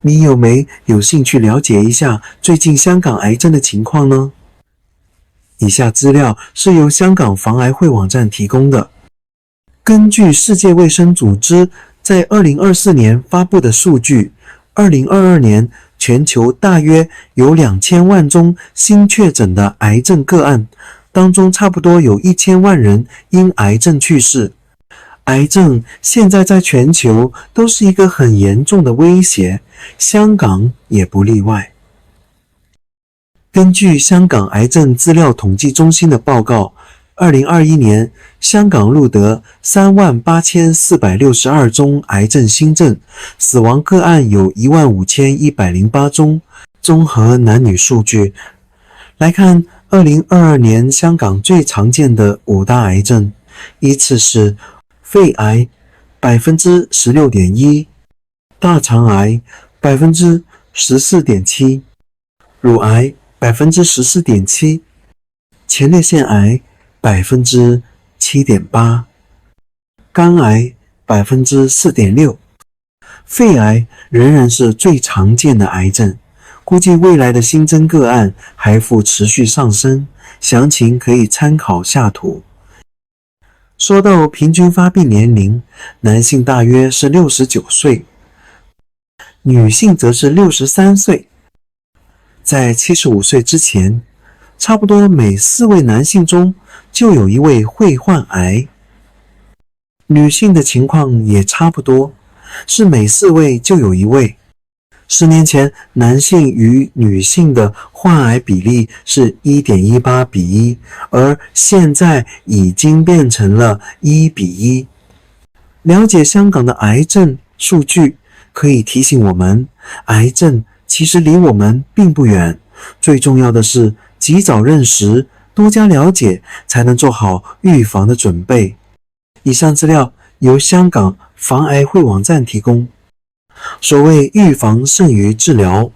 你有兴趣了解一下最近香港癌症的情况呢？以下资料是由香港防癌会网站提供的。根据世界卫生组织在2024年发布的数据，2022年全球大约有2000万宗新确诊的癌症个案，当中差不多有1000万人因癌症去世。癌症现在在全球都是一个很严重的威胁，香港也不例外。根据香港癌症资料统计中心的报告，2021年香港录得38462宗癌症新症，死亡个案有15108宗。综合男女数据来看，2022年香港最常见的5大癌症依次是肺癌 16.1%， 大肠癌 14.7%， 乳癌 14.7%， 前列腺癌 7.8%， 肝癌 4.6%。 肺癌仍然是最常见的癌症，估计未来的新增个案还会持续上升，详情可以参考下图。说到平均发病年龄，男性大约是69岁，女性则是63岁。在75岁之前，差不多每4位男性中就有1位会患癌。女性的情况也差不多，是每4位就有1位。10年前，男性与女性的患癌比例是 1.18 比1，而现在已经变成了1比1。了解香港的癌症数据，可以提醒我们，癌症其实离我们并不远。最重要的是，及早认识，多加了解，才能做好预防的准备。以上资料由香港防癌会网站提供。所谓预防胜于治疗，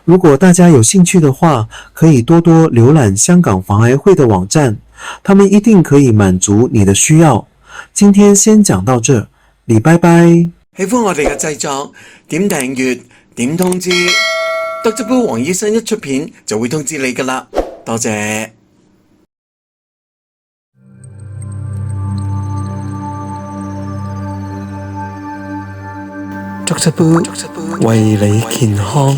如果大家有兴趣的话，可以多多瀏览香港防癌会的网站，他们一定可以滿足你的需要。今天先講到這裡，拜拜。喜歡我哋嘅製作，點訂閱，點通知，Dr. Boo 黃醫生一出片就會通知你㗎喇，多謝。Dr. Boo 為你健康。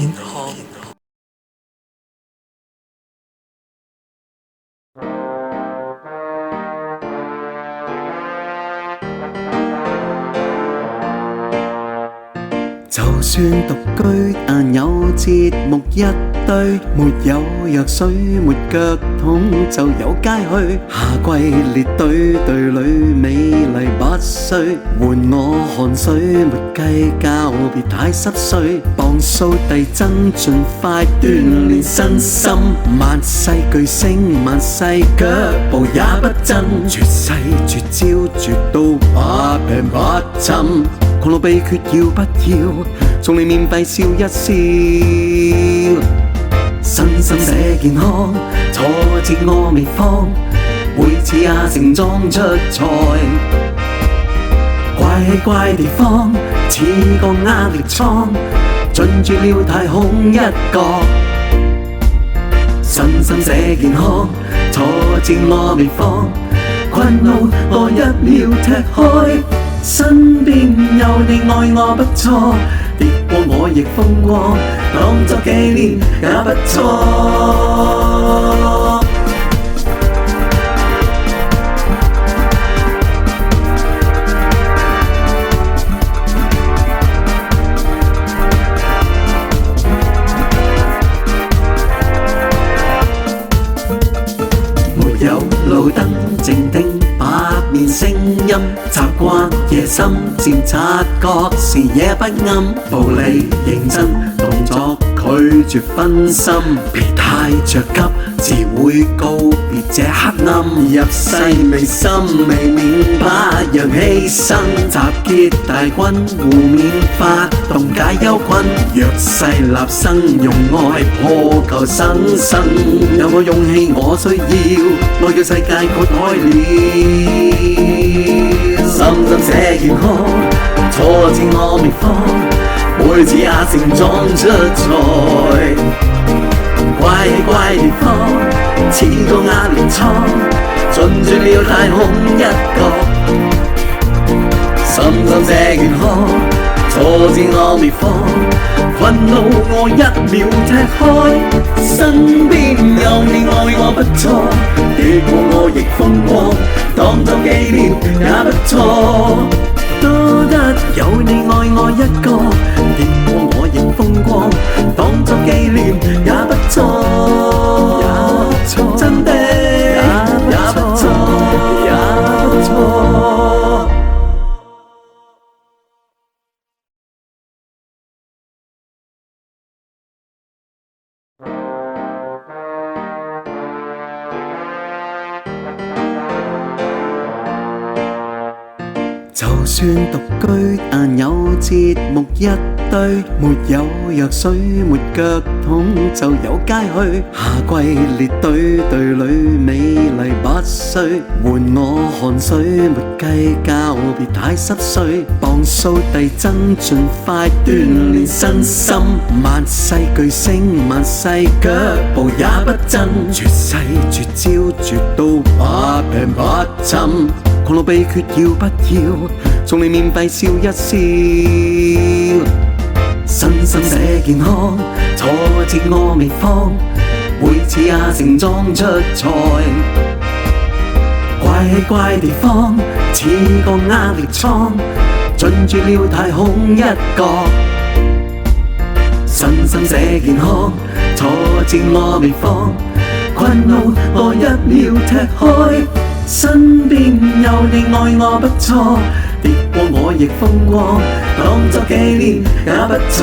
就算獨居，但有節目一堆，沒有藥水，沒腳痛，就有街去。夏季列隊，隊裏美麗不需換我汗水，沒計較，別太濕碎。磅數遞增，盡快鍛鍊身心。萬世巨星，萬世腳步也不震，絕世絕招，絕到把病不侵。狂怒秘訣要不要？送你免費笑一笑，身心社健康，挫折我未放，每次也盛裝出賽。怪怪地方，似個壓力艙，進駐了太空一角。身心社健康，挫折我未放，困惱我一秒踢開。身邊有你愛我不錯，跌過我亦風光，當作紀念也不錯。沒有路燈靜聽百面聲音，習慣夜深漸察覺視野不啱，步履認真動作拒絕分心，別太着急，自會告別這黑暗。入世未深未免怕讓犧牲，集結大軍互勉發動解憂困，弱勢立身用愛破舊生生。有我勇氣我需要，愛叫世界豁開了。心心寫健康，挫折我未放，每次也盛裝出賽。怪怪地方，似個壓力艙，進駐了太空一角。深深這健康，挫折我未放，憤怒我一秒踢開。身邊有你愛我不錯，跌過我亦風光，當作紀念也不錯。多得有你愛我一個，跌過我亦風光，當作紀念也不錯，真的也不錯，也不錯。就算獨居，但有節目一堆，沒有藥水，沒腳痛，就有街去。夏季列隊，隊裏美麗不需換我汗水，沒計較別太濕碎。磅數遞增，盡快鍛鍊身心。萬世巨星，萬世腳步也不震，絕世絕招，絕到不病不侵。狂怒秘訣要不要？送你免費笑一笑。身心這健康，挫折我未放，每次也盛裝出賽。怪地方，似個壓力艙，進駐了太空一角。身心這健康，挫折我未放，困惱我一秒踢開。身邊有你愛我不錯，跌過我亦風光，當作紀念也不錯。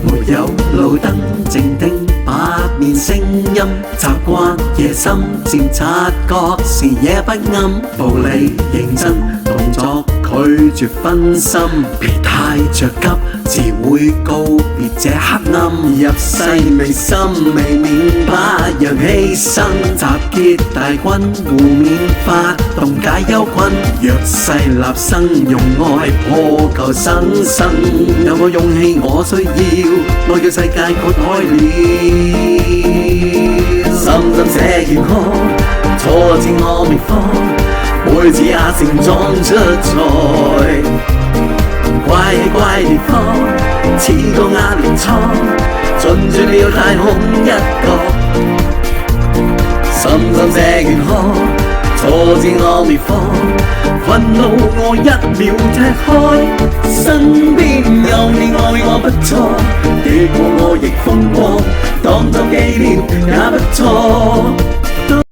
沒有路燈靜聽百面聲音，習慣夜深漸察覺視野不啱，步履認真動作拒絕分心，別太着急，自會告別這黑暗。入世未深未免怕人犧牲，集結大軍互勉發動解憂困，弱勢立生用愛破舊新生。有個勇氣我需要，愛叫世界豁開了。深深這健康，挫折我未放，每次也盛裝出賽。怪地方，似個壓力艙，進駐了太空一角。深深這健康，挫折我未放，憤怒我一秒踢開。身邊有你愛我不錯，跌過我亦風光，當作紀念也不錯。